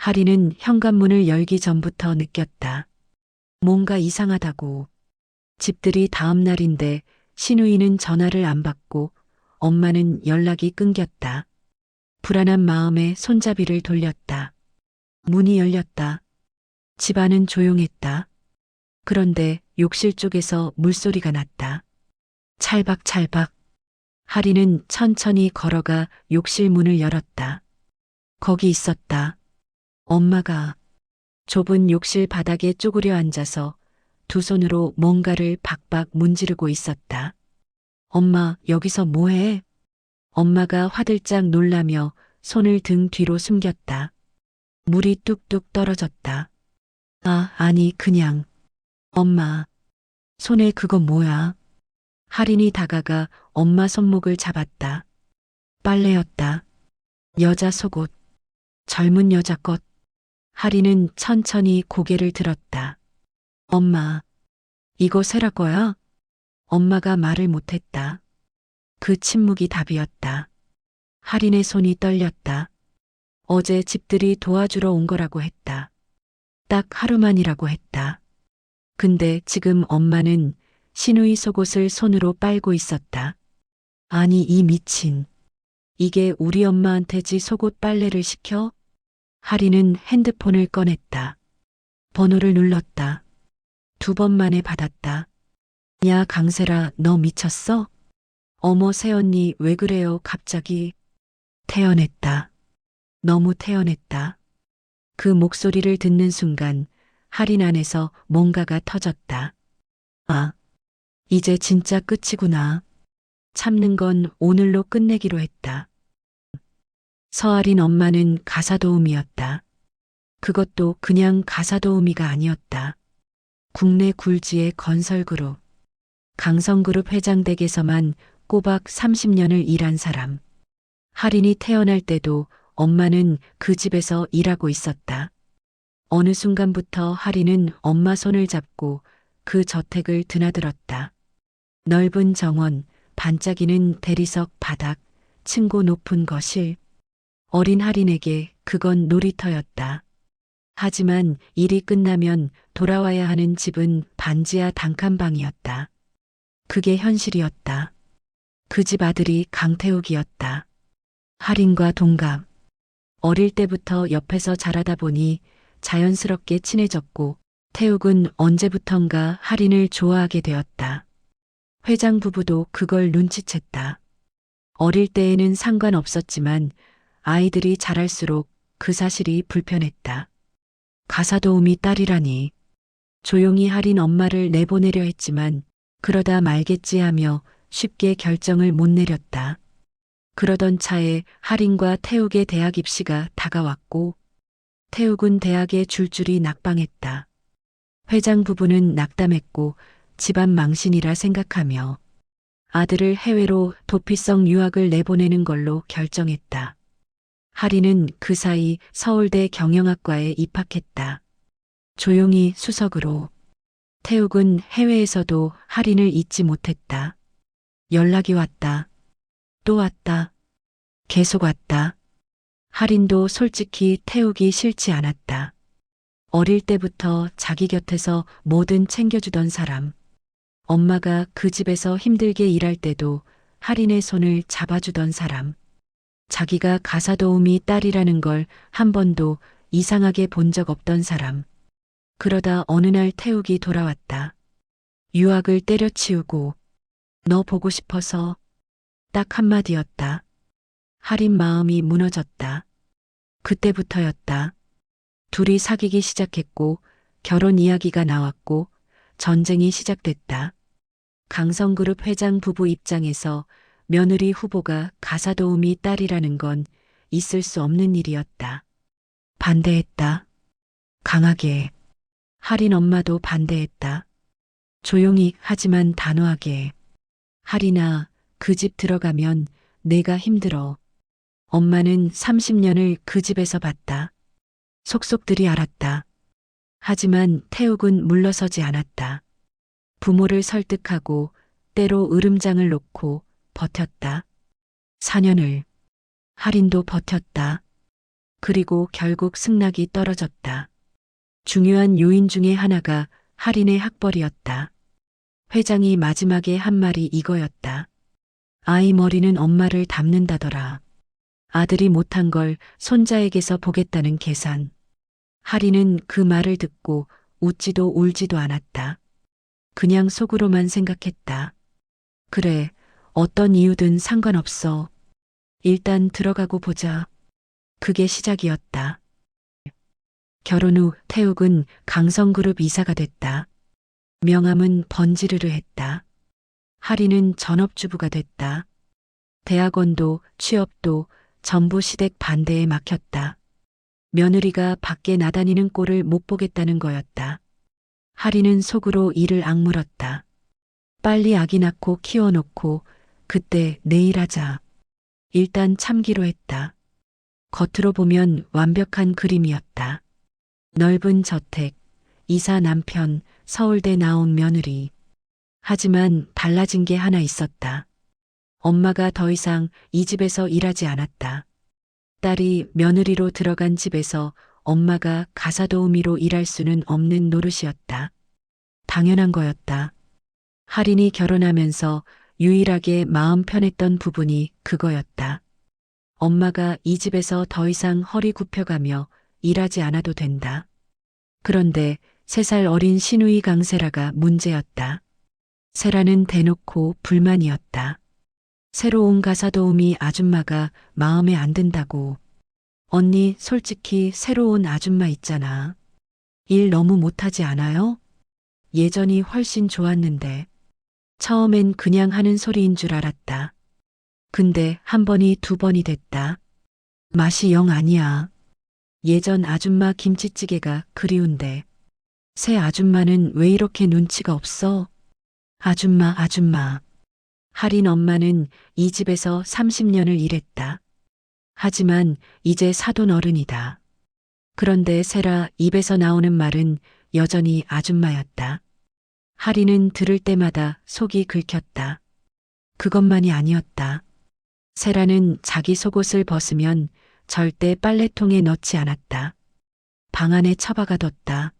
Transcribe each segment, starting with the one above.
하리는 현관문을 열기 전부터 느꼈다. 뭔가 이상하다고. 집들이 다음 날인데 신우이는 전화를 안 받고 엄마는 연락이 끊겼다. 불안한 마음에 손잡이를 돌렸다. 문이 열렸다. 집안은 조용했다. 그런데 욕실 쪽에서 물소리가 났다. 찰박찰박. 하리는 천천히 걸어가 욕실 문을 열었다. 거기 있었다. 엄마가 좁은 욕실 바닥에 쪼그려 앉아서 두 손으로 뭔가를 박박 문지르고 있었다. 엄마, 여기서 뭐해? 엄마가 화들짝 놀라며 손을 등 뒤로 숨겼다. 물이 뚝뚝 떨어졌다. 아, 아니, 그냥. 엄마, 손에 그거 뭐야? 할인이 다가가 엄마 손목을 잡았다. 빨래였다. 여자 속옷. 젊은 여자 것. 할인은 천천히 고개를 들었다. 엄마, 이거 세라 거야? 엄마가 말을 못했다. 그 침묵이 답이었다. 할인의 손이 떨렸다. 어제 집들이 도와주러 온 거라고 했다. 딱 하루만이라고 했다. 근데 지금 엄마는 신우이 속옷을 손으로 빨고 있었다. 아니, 이 미친. 이게 우리 엄마한테지 속옷 빨래를 시켜? 하리는 핸드폰을 꺼냈다. 번호를 눌렀다. 두 번 만에 받았다. 야, 강세라, 너 미쳤어? 어머, 새언니, 왜 그래요, 갑자기? 태연했다. 너무 태연했다. 그 목소리를 듣는 순간 할인 안에서 뭔가가 터졌다. 아, 이제 진짜 끝이구나. 참는 건 오늘로 끝내기로 했다. 서아린 엄마는 가사도우미였다. 그것도 그냥 가사도우미가 아니었다. 국내 굴지의 건설그룹, 강성그룹 회장 댁에서만 꼬박 30년을 일한 사람. 할인이 태어날 때도 엄마는 그 집에서 일하고 있었다. 어느 순간부터 할인은 엄마 손을 잡고 그 저택을 드나들었다. 넓은 정원, 반짝이는 대리석 바닥, 층고 높은 거실. 어린 할인에게 그건 놀이터였다. 하지만 일이 끝나면 돌아와야 하는 집은 반지하 단칸방이었다. 그게 현실이었다. 그 집 아들이 강태욱이었다. 할인과 동갑. 어릴 때부터 옆에서 자라다 보니 자연스럽게 친해졌고 태욱은 언제부턴가 할인을 좋아하게 되었다. 회장 부부도 그걸 눈치챘다. 어릴 때에는 상관없었지만 아이들이 자랄수록 그 사실이 불편했다. 가사도우미 딸이라니. 조용히 할인 엄마를 내보내려 했지만 그러다 말겠지 하며 쉽게 결정을 못 내렸다. 그러던 차에 할인과 태욱의 대학 입시가 다가왔고 태욱은 대학에 줄줄이 낙방했다. 회장 부부는 낙담했고 집안 망신이라 생각하며 아들을 해외로 도피성 유학을 내보내는 걸로 결정했다. 할인은 그 사이 서울대 경영학과에 입학했다. 조용히 수석으로. 태욱은 해외에서도 할인을 잊지 못했다. 연락이 왔다. 또 왔다. 계속 왔다. 할인도 솔직히 태욱이 싫지 않았다. 어릴 때부터 자기 곁에서 뭐든 챙겨주던 사람. 엄마가 그 집에서 힘들게 일할 때도 할인의 손을 잡아주던 사람. 자기가 가사도우미 딸이라는 걸 한 번도 이상하게 본 적 없던 사람. 그러다 어느 날 태욱이 돌아왔다. 유학을 때려치우고 너 보고 싶어서 딱 한마디였다. 할인 마음이 무너졌다. 그때부터였다. 둘이 사귀기 시작했고 결혼 이야기가 나왔고 전쟁이 시작됐다. 강성그룹 회장 부부 입장에서 며느리 후보가 가사도우미 딸이라는 건 있을 수 없는 일이었다. 반대했다. 강하게. 할인 엄마도 반대했다. 조용히 하지만 단호하게. 할인아, 그 집 들어가면 내가 힘들어. 엄마는 30년을 그 집에서 봤다. 속속들이 알았다. 하지만 태욱은 물러서지 않았다. 부모를 설득하고 때로 으름장을 놓고 버텼다. 4년을. 할인도 버텼다. 그리고 결국 승낙이 떨어졌다. 중요한 요인 중에 하나가 할인의 학벌이었다. 회장이 마지막에 한 말이 이거였다. 아이 머리는 엄마를 닮는다더라. 아들이 못한 걸 손자에게서 보겠다는 계산. 할인은 그 말을 듣고 웃지도 울지도 않았다. 그냥 속으로만 생각했다. 그래, 어떤 이유든 상관없어. 일단 들어가고 보자. 그게 시작이었다. 결혼 후 태욱은 강성그룹 이사가 됐다. 명함은 번지르르 했다. 할인은 전업주부가 됐다. 대학원도 취업도 전부 시댁 반대에 막혔다. 며느리가 밖에 나다니는 꼴을 못 보겠다는 거였다. 할인은 속으로 이를 악물었다. 빨리 아기 낳고 키워놓고 그때 내일 하자. 일단 참기로 했다. 겉으로 보면 완벽한 그림이었다. 넓은 저택, 이사 남편, 서울대 나온 며느리. 하지만 달라진 게 하나 있었다. 엄마가 더 이상 이 집에서 일하지 않았다. 딸이 며느리로 들어간 집에서 엄마가 가사도우미로 일할 수는 없는 노릇이었다. 당연한 거였다. 할인이 결혼하면서 유일하게 마음 편했던 부분이 그거였다. 엄마가 이 집에서 더 이상 허리 굽혀가며 일하지 않아도 된다. 그런데 3살 어린 시누이 강세라가 문제였다. 세라는 대놓고 불만이었다. 새로 온 가사도우미 아줌마가 마음에 안 든다고. 언니, 솔직히 새로 온 아줌마 있잖아. 일 너무 못하지 않아요? 예전이 훨씬 좋았는데. 처음엔 그냥 하는 소리인 줄 알았다. 근데 한 번이 2번이 됐다. 맛이 영 아니야. 예전 아줌마 김치찌개가 그리운데. 새 아줌마는 왜 이렇게 눈치가 없어? 아줌마. 할인 엄마는 이 집에서 30년을 일했다. 하지만 이제 사돈 어른이다. 그런데 세라 입에서 나오는 말은 여전히 아줌마였다. 할인은 들을 때마다 속이 긁혔다. 그것만이 아니었다. 세라는 자기 속옷을 벗으면 절대 빨래통에 넣지 않았다. 방 안에 처박아뒀다.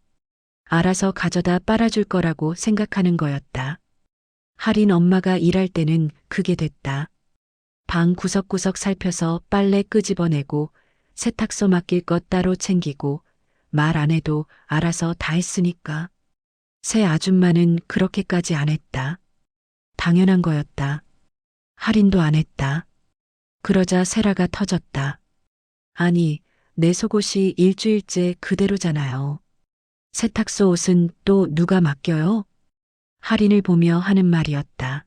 알아서 가져다 빨아줄 거라고 생각하는 거였다. 할인 엄마가 일할 때는 그게 됐다. 방 구석구석 살펴서 빨래 끄집어내고 세탁소 맡길 것 따로 챙기고 말 안 해도 알아서 다 했으니까. 새 아줌마는 그렇게까지 안 했다. 당연한 거였다. 할인도 안 했다. 그러자 세라가 터졌다. 아니, 내 속옷이 일주일째 그대로잖아요. 세탁소 옷은 또 누가 맡겨요? 할인을 보며 하는 말이었다.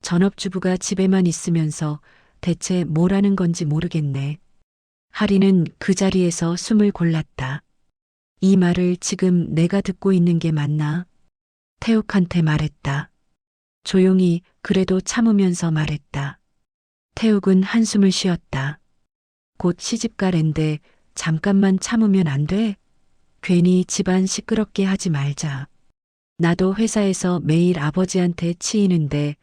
전업주부가 집에만 있으면서 대체 뭘 하는 건지 모르겠네. 할인은 그 자리에서 숨을 골랐다. 이 말을 지금 내가 듣고 있는 게 맞나? 태욱한테 말했다. 조용히 그래도 참으면서 말했다. 태욱은 한숨을 쉬었다. 곧 시집가랜데 잠깐만 참으면 안 돼? 괜히 집안 시끄럽게 하지 말자. 나도 회사에서 매일 아버지한테 치이는데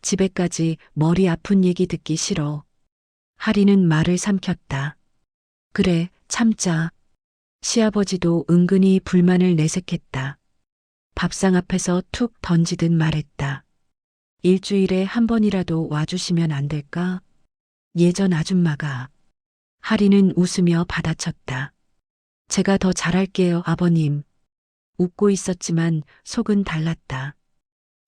집에까지 머리 아픈 얘기 듣기 싫어. 할인은 말을 삼켰다. 그래, 참자. 시아버지도 은근히 불만을 내색했다. 밥상 앞에서 툭 던지듯 말했다. 일주일에 한 번이라도 와주시면 안 될까? 예전 아줌마가. 할인은 웃으며 받아쳤다. 제가 더 잘할게요, 아버님. 웃고 있었지만 속은 달랐다.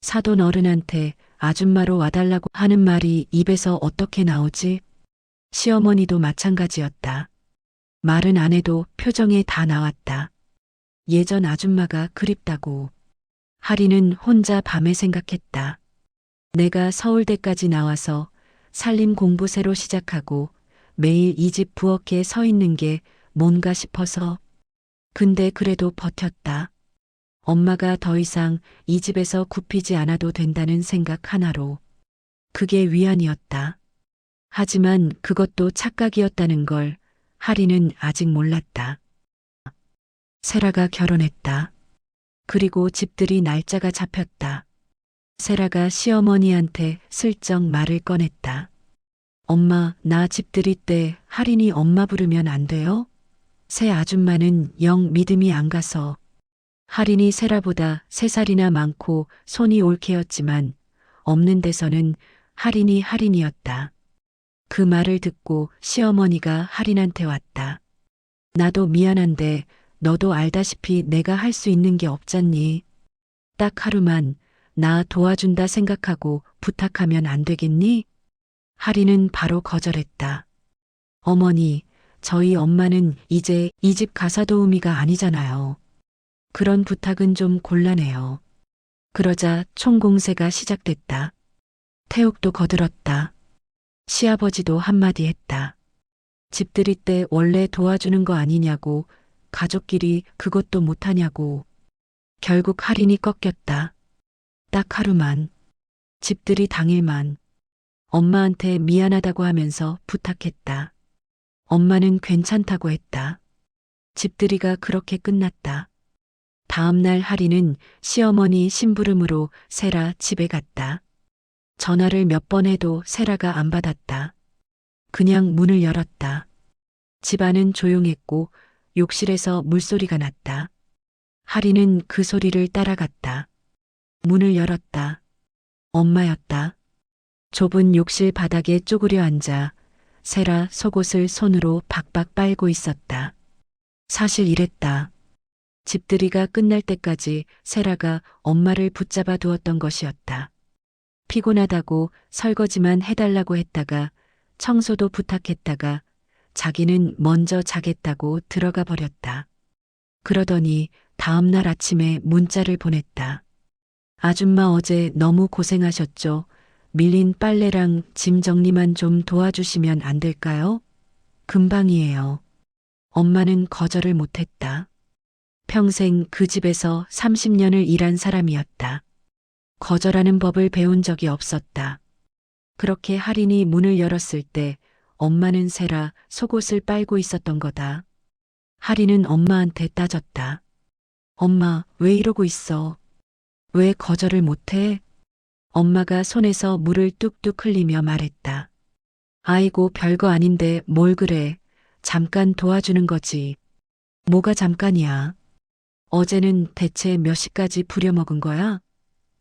사돈 어른한테 아줌마로 와달라고 하는 말이 입에서 어떻게 나오지? 시어머니도 마찬가지였다. 말은 안 해도 표정에 다 나왔다. 예전 아줌마가 그립다고. 할인은 혼자 밤에 생각했다. 내가 서울대까지 나와서 살림 공부 새로 시작하고 매일 이 집 부엌에 서 있는 게 뭔가 싶어서. 근데 그래도 버텼다. 엄마가 더 이상 이 집에서 굽히지 않아도 된다는 생각 하나로. 그게 위안이었다. 하지만 그것도 착각이었다는 걸 할인은 아직 몰랐다. 세라가 결혼했다. 그리고 집들이 날짜가 잡혔다. 세라가 시어머니한테 슬쩍 말을 꺼냈다. 엄마, 나 집 들일 때 할인이 엄마 부르면 안 돼요? 새 아줌마는 영 믿음이 안 가서. 할인이 세라보다 3살이나 많고 손이 올케였지만 없는 데서는 할인이 할인이었다. 그 말을 듣고 시어머니가 할인한테 왔다. 나도 미안한데 너도 알다시피 내가 할 수 있는 게 없잖니. 딱 하루만 나 도와준다 생각하고 부탁하면 안 되겠니? 할인은 바로 거절했다. 어머니, 저희 엄마는 이제 이 집 가사도우미가 아니잖아요. 그런 부탁은 좀 곤란해요. 그러자 총공세가 시작됐다. 태욱도 거들었다. 시아버지도 한마디 했다. 집 들일 때 원래 도와주는 거 아니냐고, 가족끼리 그것도 못하냐고. 결국 할인이 꺾였다. 딱 하루만, 집들이 당일만, 엄마한테 미안하다고 하면서 부탁했다. 엄마는 괜찮다고 했다. 집들이가 그렇게 끝났다. 다음날 할인은 시어머니 심부름으로 세라 집에 갔다. 전화를 몇 번 해도 세라가 안 받았다. 그냥 문을 열었다. 집안은 조용했고 욕실에서 물소리가 났다. 할인은 그 소리를 따라갔다. 문을 열었다. 엄마였다. 좁은 욕실 바닥에 쪼그려 앉아 세라 속옷을 손으로 박박 빨고 있었다. 사실 이랬다. 집들이가 끝날 때까지 세라가 엄마를 붙잡아 두었던 것이었다. 피곤하다고 설거지만 해달라고 했다가 청소도 부탁했다가 자기는 먼저 자겠다고 들어가 버렸다. 그러더니 다음날 아침에 문자를 보냈다. 아줌마 어제 너무 고생하셨죠? 밀린 빨래랑 짐 정리만 좀 도와주시면 안 될까요? 금방이에요. 엄마는 거절을 못했다. 평생 그 집에서 30년을 일한 사람이었다. 거절하는 법을 배운 적이 없었다. 그렇게 할인이 문을 열었을 때 엄마는 세라 속옷을 빨고 있었던 거다. 할인은 엄마한테 따졌다. 엄마, 왜 이러고 있어? 왜 거절을 못해? 엄마가 손에서 물을 뚝뚝 흘리며 말했다. 아이고, 별거 아닌데 뭘 그래. 잠깐 도와주는 거지. 뭐가 잠깐이야. 어제는 대체 몇 시까지 부려먹은 거야?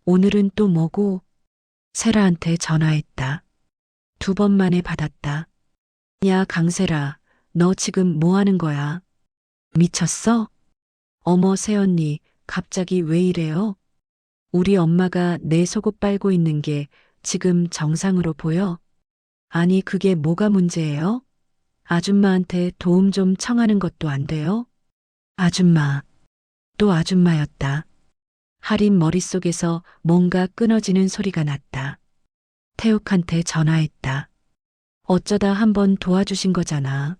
오늘은 또 뭐고? 세라한테 전화했다. 2번 만에 받았다. 야, 강세라, 너 지금 뭐 하는 거야? 미쳤어? 어머, 새언니, 갑자기 왜 이래요? 우리 엄마가 내 속옷 빨고 있는 게 지금 정상으로 보여? 아니, 그게 뭐가 문제예요? 아줌마한테 도움 좀 청하는 것도 안 돼요? 아줌마. 또 아줌마였다. 할인 머릿속에서 뭔가 끊어지는 소리가 났다. 태욱한테 전화했다. 어쩌다 한번 도와주신 거잖아.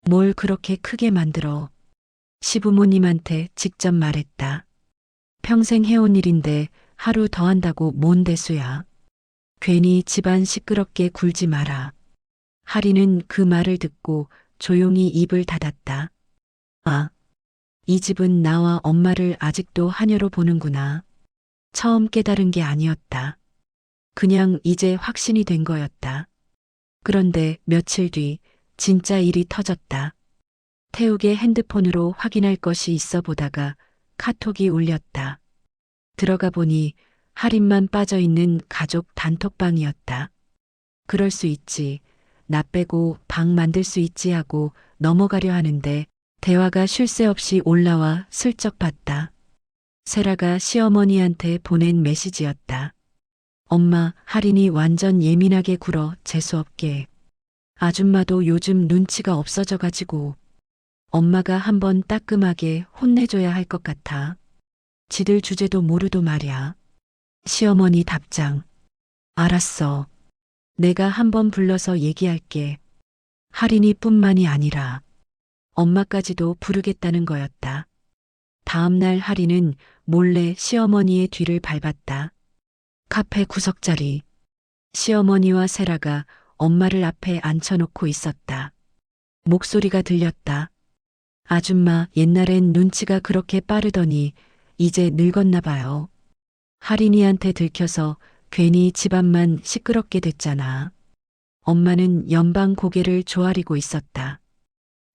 뭘 그렇게 크게 만들어. 시부모님한테 직접 말했다. 평생 해온 일인데 하루 더 한다고 뭔 대수야. 괜히 집안 시끄럽게 굴지 마라. 할인은 그 말을 듣고 조용히 입을 닫았다. 아, 이 집은 나와 엄마를 아직도 하녀로 보는구나. 처음 깨달은 게 아니었다. 그냥 이제 확신이 된 거였다. 그런데 며칠 뒤 진짜 일이 터졌다. 태욱의 핸드폰으로 확인할 것이 있어 보다가 카톡이 울렸다. 들어가 보니 할인만 빠져 있는 가족 단톡방이었다. 그럴 수 있지. 나 빼고 방 만들 수 있지 하고 넘어가려 하는데 대화가 쉴 새 없이 올라와 슬쩍 봤다. 세라가 시어머니한테 보낸 메시지였다. 엄마, 할인이 완전 예민하게 굴어 재수없게. 아줌마도 요즘 눈치가 없어져가지고 엄마가 한번 따끔하게 혼내줘야 할 것 같아. 지들 주제도 모르도 말이야. 시어머니 답장. 알았어. 내가 한번 불러서 얘기할게. 할인이 뿐만이 아니라 엄마까지도 부르겠다는 거였다. 다음날 할인은 몰래 시어머니의 뒤를 밟았다. 카페 구석자리. 시어머니와 세라가 엄마를 앞에 앉혀놓고 있었다. 목소리가 들렸다. 아줌마, 옛날엔 눈치가 그렇게 빠르더니 이제 늙었나 봐요. 할인이한테 들켜서 괜히 집안만 시끄럽게 됐잖아. 엄마는 연방 고개를 조아리고 있었다.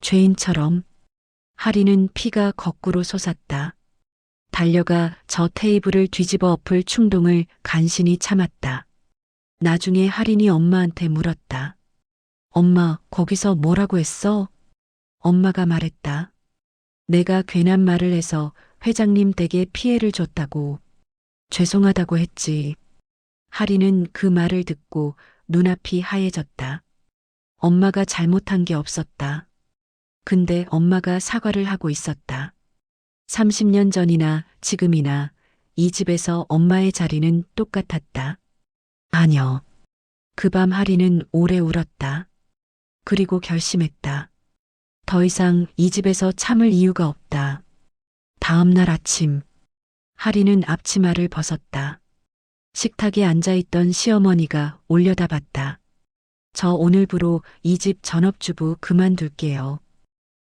죄인처럼. 하리는 피가 거꾸로 솟았다. 달려가 저 테이블을 뒤집어 엎을 충동을 간신히 참았다. 나중에 하린이 엄마한테 물었다. 엄마, 거기서 뭐라고 했어? 엄마가 말했다. 내가 괜한 말을 해서 회장님 댁에 피해를 줬다고. 죄송하다고 했지. 하리는 그 말을 듣고 눈앞이 하얘졌다. 엄마가 잘못한 게 없었다. 근데 엄마가 사과를 하고 있었다. 30년 전이나 지금이나 이 집에서 엄마의 자리는 똑같았다. 아니요. 그 밤 하리는 오래 울었다. 그리고 결심했다. 더 이상 이 집에서 참을 이유가 없다. 다음 날 아침, 하리는 앞치마를 벗었다. 식탁에 앉아있던 시어머니가 올려다봤다. 저 오늘부로 이 집 전업주부 그만둘게요.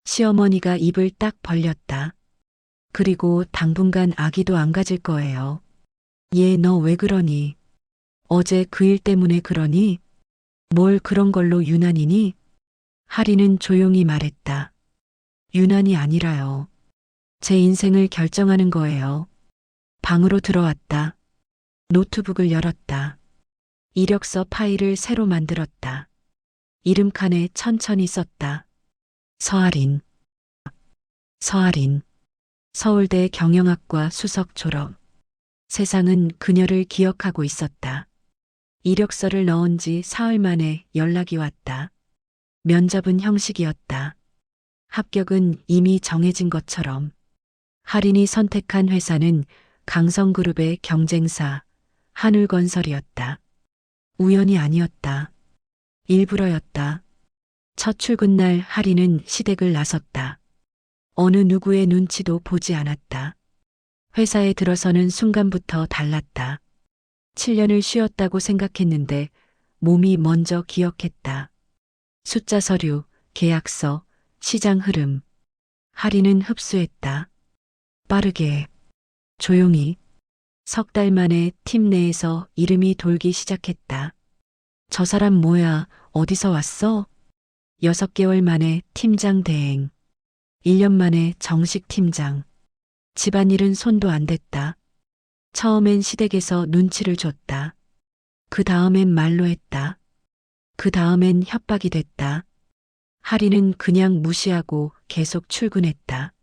시어머니가 입을 딱 벌렸다. 그리고 당분간 아기도 안 가질 거예요. 얘 너 왜 그러니? 어제 그 일 때문에 그러니? 뭘 그런 걸로 유난이니? 하리는 조용히 말했다. 유난이 아니라요. 제 인생을 결정하는 거예요. 방으로 들어왔다. 노트북을 열었다. 이력서 파일을 새로 만들었다. 이름칸에 천천히 썼다. 서아린. 서아린. 서울대 경영학과 수석 졸업. 세상은 그녀를 기억하고 있었다. 이력서를 넣은 지 사흘 만에 연락이 왔다. 면접은 형식이었다. 합격은 이미 정해진 것처럼. 하린이 선택한 회사는 강성그룹의 경쟁사 한울건설이었다. 우연이 아니었다. 일부러였다. 첫 출근 날 하린은 시댁을 나섰다. 어느 누구의 눈치도 보지 않았다. 회사에 들어서는 순간부터 달랐다. 7년을 쉬었다고 생각했는데 몸이 먼저 기억했다. 숫자 서류, 계약서, 시장 흐름. 하리는 흡수했다. 빠르게, 조용히. 석 달 만에 팀 내에서 이름이 돌기 시작했다. 저 사람 뭐야, 어디서 왔어? 6개월 만에 팀장 대행. 1년 만에 정식 팀장. 집안일은 손도 안 댔다. 처음엔 시댁에서 눈치를 줬다. 그 다음엔 말로 했다. 그 다음엔 협박이 됐다. 하리는 그냥 무시하고 계속 출근했다.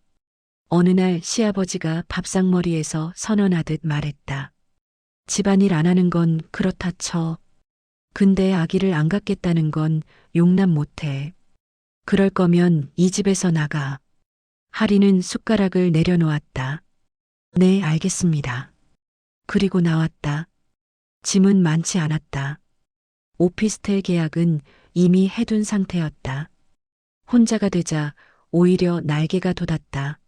어느 날 시아버지가 밥상머리에서 선언하듯 말했다. 집안일 안 하는 건 그렇다 쳐. 근데 아기를 안 갖겠다는 건 용납 못해. 그럴 거면 이 집에서 나가. 하리는 숟가락을 내려놓았다. 네, 알겠습니다. 그리고 나왔다. 짐은 많지 않았다. 오피스텔 계약은 이미 해둔 상태였다. 혼자가 되자 오히려 날개가 돋았다.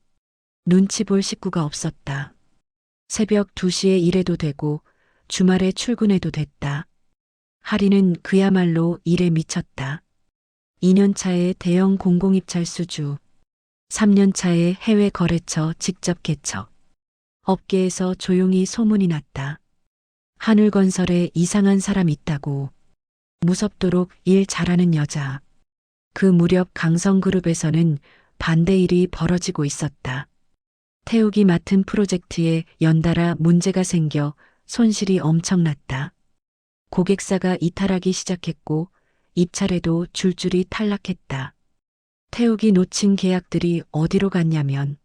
눈치 볼 식구가 없었다. 새벽 2시에 일해도 되고 주말에 출근해도 됐다. 하리는 그야말로 일에 미쳤다. 2년 차에 대형 공공입찰 수주, 3년 차에 해외 거래처 직접 개척. 업계에서 조용히 소문이 났다. 한울건설에 이상한 사람 있다고. 무섭도록 일 잘하는 여자. 그 무렵 강성그룹에서는 반대일이 벌어지고 있었다. 태욱이 맡은 프로젝트에 연달아 문제가 생겨 손실이 엄청났다. 고객사가 이탈하기 시작했고 입찰에도 줄줄이 탈락했다. 태욱이 놓친 계약들이 어디로 갔냐면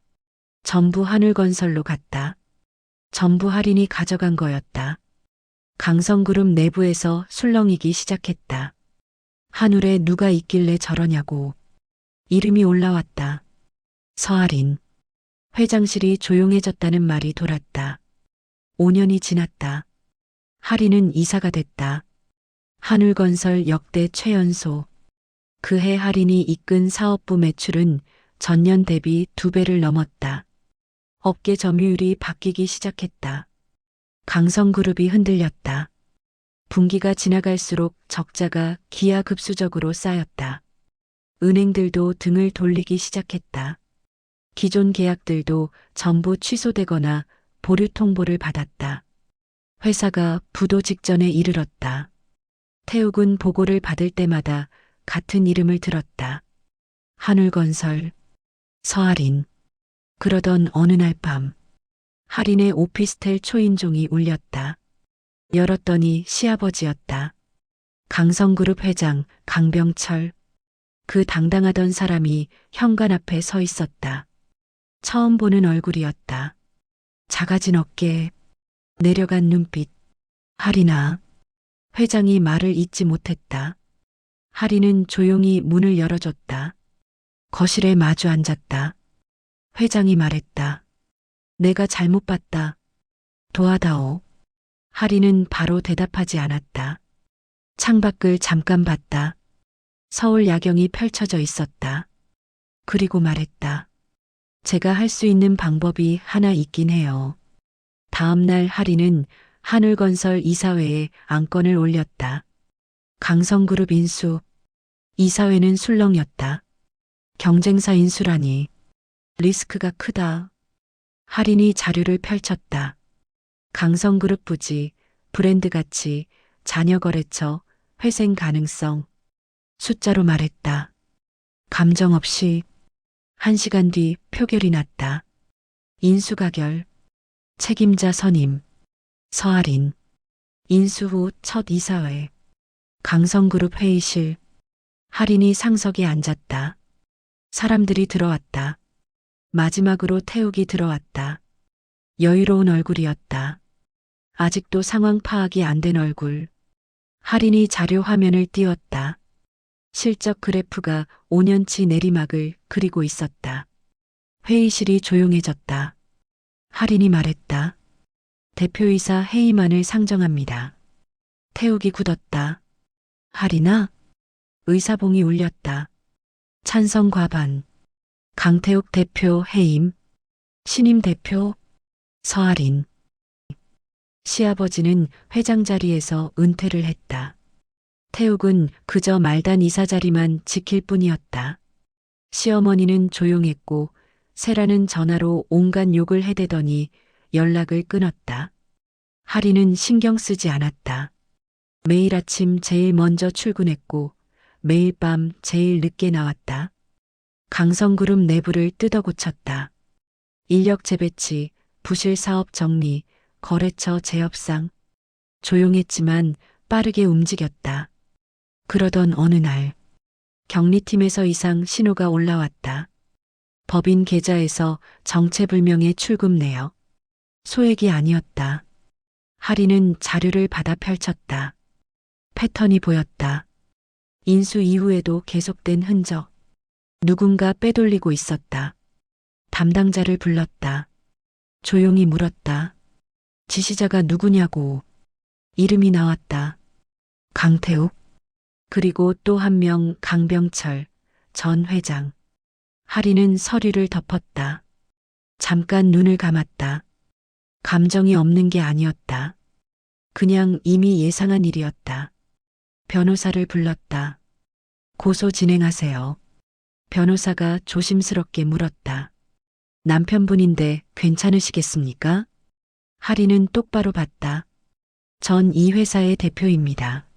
전부 한울건설로 갔다. 전부 할인이 가져간 거였다. 강성그룹 내부에서 술렁이기 시작했다. 한울에 누가 있길래 저러냐고. 이름이 올라왔다. 서아린. 회장실이 조용해졌다는 말이 돌았다. 5년이 지났다. 하리는 이사가 됐다. 한울건설 역대 최연소. 그해 하린이 이끈 사업부 매출은 전년 대비 2배를 넘었다. 업계 점유율이 바뀌기 시작했다. 강성그룹이 흔들렸다. 분기가 지나갈수록 적자가 기하급수적으로 쌓였다. 은행들도 등을 돌리기 시작했다. 기존 계약들도 전부 취소되거나 보류 통보를 받았다. 회사가 부도 직전에 이르렀다. 태욱은 보고를 받을 때마다 같은 이름을 들었다. 한울건설, 서할인. 그러던 어느 날 밤, 할인의 오피스텔 초인종이 울렸다. 열었더니 시아버지였다. 강성그룹 회장 강병철. 그 당당하던 사람이 현관 앞에 서 있었다. 처음 보는 얼굴이었다. 작아진 어깨, 내려간 눈빛. 할인아. 회장이 말을 잇지 못했다. 할인은 조용히 문을 열어줬다. 거실에 마주 앉았다. 회장이 말했다. 내가 잘못 봤다. 도와다오. 할인은 바로 대답하지 않았다. 창밖을 잠깐 봤다. 서울 야경이 펼쳐져 있었다. 그리고 말했다. 제가 할 수 있는 방법이 하나 있긴 해요. 다음 날 할인은 한울건설 이사회에 안건을 올렸다. 강성그룹 인수. 이사회는 술렁였다. 경쟁사 인수라니. 리스크가 크다. 할인이 자료를 펼쳤다. 강성그룹 부지, 브랜드 가치, 자녀 거래처, 회생 가능성. 숫자로 말했다. 감정 없이. 1시간 뒤 표결이 났다. 인수 가결. 책임자 선임. 서할인. 인수 후 첫 이사회. 강성그룹 회의실. 할인이 상석에 앉았다. 사람들이 들어왔다. 마지막으로 태욱이 들어왔다. 여유로운 얼굴이었다. 아직도 상황 파악이 안 된 얼굴. 할인이 자료 화면을 띄웠다. 실적 그래프가 5년치 내리막을 그리고 있었다. 회의실이 조용해졌다. 할인이 말했다. 대표이사 해임안을 상정합니다. 태욱이 굳었다. 할인아? 의사봉이 울렸다. 찬성 과반. 강태욱 대표 해임. 신임 대표 서할인. 시아버지는 회장 자리에서 은퇴를 했다. 태욱은 그저 말단 이사 자리만 지킬 뿐이었다. 시어머니는 조용했고 세라는 전화로 온갖 욕을 해대더니 연락을 끊었다. 할인은 신경 쓰지 않았다. 매일 아침 제일 먼저 출근했고 매일 밤 제일 늦게 나왔다. 강성그룹 내부를 뜯어고쳤다. 인력 재배치, 부실 사업 정리, 거래처 재협상. 조용했지만 빠르게 움직였다. 그러던 어느 날 격리팀에서 이상 신호가 올라왔다. 법인 계좌에서 정체불명의 출금 내역. 소액이 아니었다. 할인은 자료를 받아 펼쳤다. 패턴이 보였다. 인수 이후에도 계속된 흔적. 누군가 빼돌리고 있었다. 담당자를 불렀다. 조용히 물었다. 지시자가 누구냐고. 이름이 나왔다. 강태욱. 그리고 또 한 명 강병철 전 회장. 할인은 서류를 덮었다. 잠깐 눈을 감았다. 감정이 없는 게 아니었다. 그냥 이미 예상한 일이었다. 변호사를 불렀다. 고소 진행하세요. 변호사가 조심스럽게 물었다. 남편분인데 괜찮으시겠습니까? 할인은 똑바로 봤다. 전 이 회사의 대표입니다.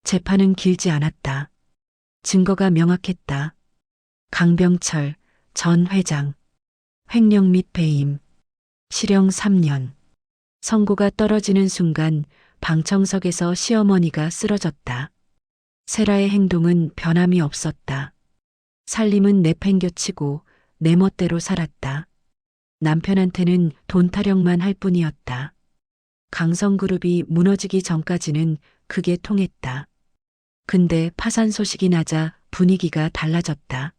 재판은 길지 않았다. 증거가 명확했다. 강병철 전 회장. 횡령 및 배임. 실형 3년. 선고가 떨어지는 순간 방청석에서 시어머니가 쓰러졌다. 세라의 행동은 변함이 없었다. 살림은 내팽겨치고 내 멋대로 살았다. 남편한테는 돈 타령만 할 뿐이었다. 강성그룹이 무너지기 전까지는 그게 통했다. 근데 파산 소식이 나자 분위기가 달라졌다.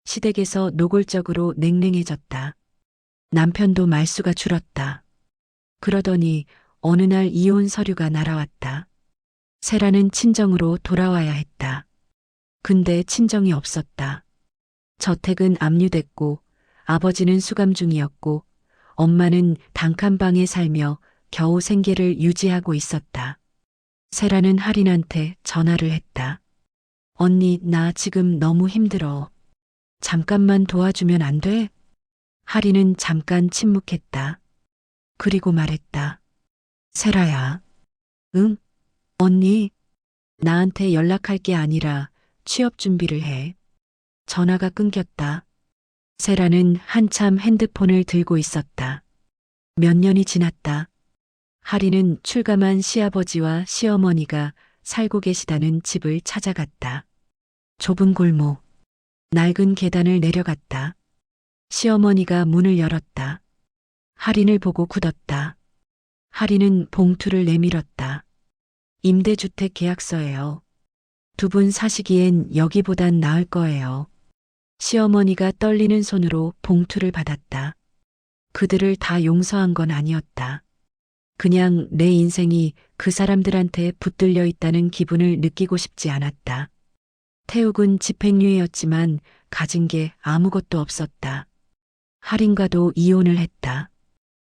시댁에서 노골적으로 냉랭해졌다. 남편도 말수가 줄었다. 그러더니 어느 날 이혼 서류가 날아왔다. 세라는 친정으로 돌아와야 했다. 근데 친정이 없었다. 저택은 압류됐고 아버지는 수감 중이었고 엄마는 단칸방에 살며 겨우 생계를 유지하고 있었다. 세라는 할인한테 전화를 했다. 언니, 나 지금 너무 힘들어. 잠깐만 도와주면 안 돼? 할인은 잠깐 침묵했다. 그리고 말했다. 세라야. 응? 언니? 나한테 연락할 게 아니라 취업 준비를 해. 전화가 끊겼다. 세라는 한참 핸드폰을 들고 있었다. 몇 년이 지났다. 하리는 출감한 시아버지와 시어머니가 살고 계시다는 집을 찾아갔다. 좁은 골목, 낡은 계단을 내려갔다. 시어머니가 문을 열었다. 하린을 보고 굳었다. 하린은 봉투를 내밀었다. 임대주택 계약서예요. 두 분 사시기엔 여기보단 나을 거예요. 시어머니가 떨리는 손으로 봉투를 받았다. 그들을 다 용서한 건 아니었다. 그냥 내 인생이 그 사람들한테 붙들려 있다는 기분을 느끼고 싶지 않았다. 태욱은 집행유예였지만 가진 게 아무것도 없었다. 할인과도 이혼을 했다.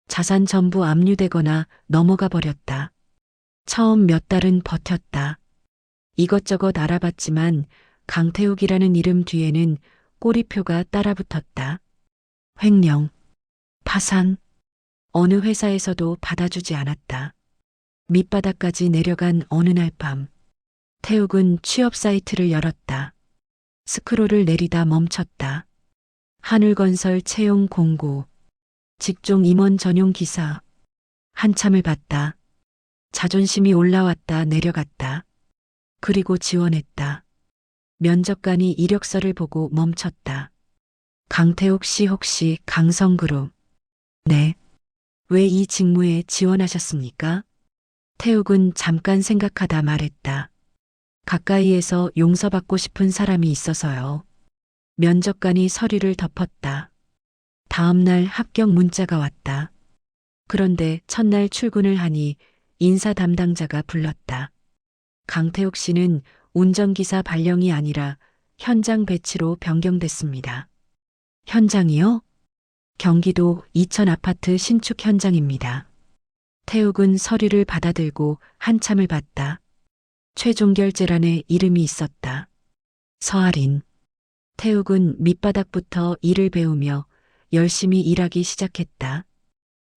자산 전부 압류되거나 넘어가 버렸다. 처음 몇 달은 버텼다. 이것저것 알아봤지만 강태욱이라는 이름 뒤에는 꼬리표가 따라붙었다. 횡령, 파산, 어느 회사에서도 받아주지 않았다. 밑바닥까지 내려간 어느 날 밤, 태욱은 취업 사이트를 열었다. 스크롤을 내리다 멈췄다. 하늘건설 채용 공고, 직종 임원 전용 기사. 한참을 봤다. 자존심이 올라왔다 내려갔다. 그리고 지원했다. 면접관이 이력서를 보고 멈췄다. 강태욱 씨 혹시 강성그룹? 네. 왜 이 직무에 지원하셨습니까? 태욱은 잠깐 생각하다 말했다. 가까이에서 용서받고 싶은 사람이 있어서요. 면접관이 서류를 덮었다. 다음 날 합격 문자가 왔다. 그런데 첫날 출근을 하니 인사 담당자가 불렀다. 강태욱 씨는 운전기사 발령이 아니라 현장 배치로 변경됐습니다. 현장이요? 경기도 이천 아파트 신축 현장입니다. 태욱은 서류를 받아들고 한참을 봤다. 최종 결제란에 이름이 있었다. 서아린. 태욱은 밑바닥부터 일을 배우며 열심히 일하기 시작했다.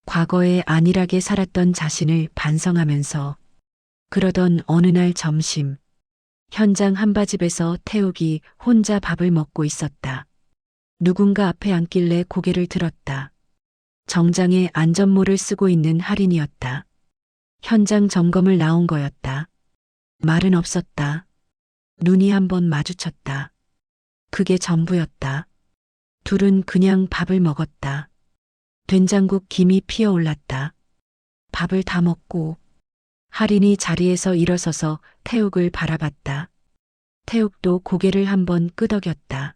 과거에 안일하게 살았던 자신을 반성하면서 그러던 어느 날 점심, 현장 한바집에서 태욱이 혼자 밥을 먹고 있었다. 누군가 앞에 앉길래 고개를 들었다. 정장에 안전모를 쓰고 있는 할인이었다. 현장 점검을 나온 거였다. 말은 없었다. 눈이 한번 마주쳤다. 그게 전부였다. 둘은 그냥 밥을 먹었다. 된장국 김이 피어올랐다. 밥을 다 먹고 할인이 자리에서 일어서서 태욱을 바라봤다. 태욱도 고개를 한번 끄덕였다.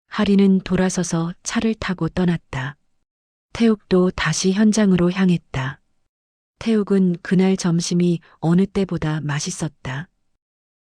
할인은 돌아서서 차를 타고 떠났다. 태욱도 다시 현장으로 향했다. 태욱은 그날 점심이 어느 때보다 맛있었다.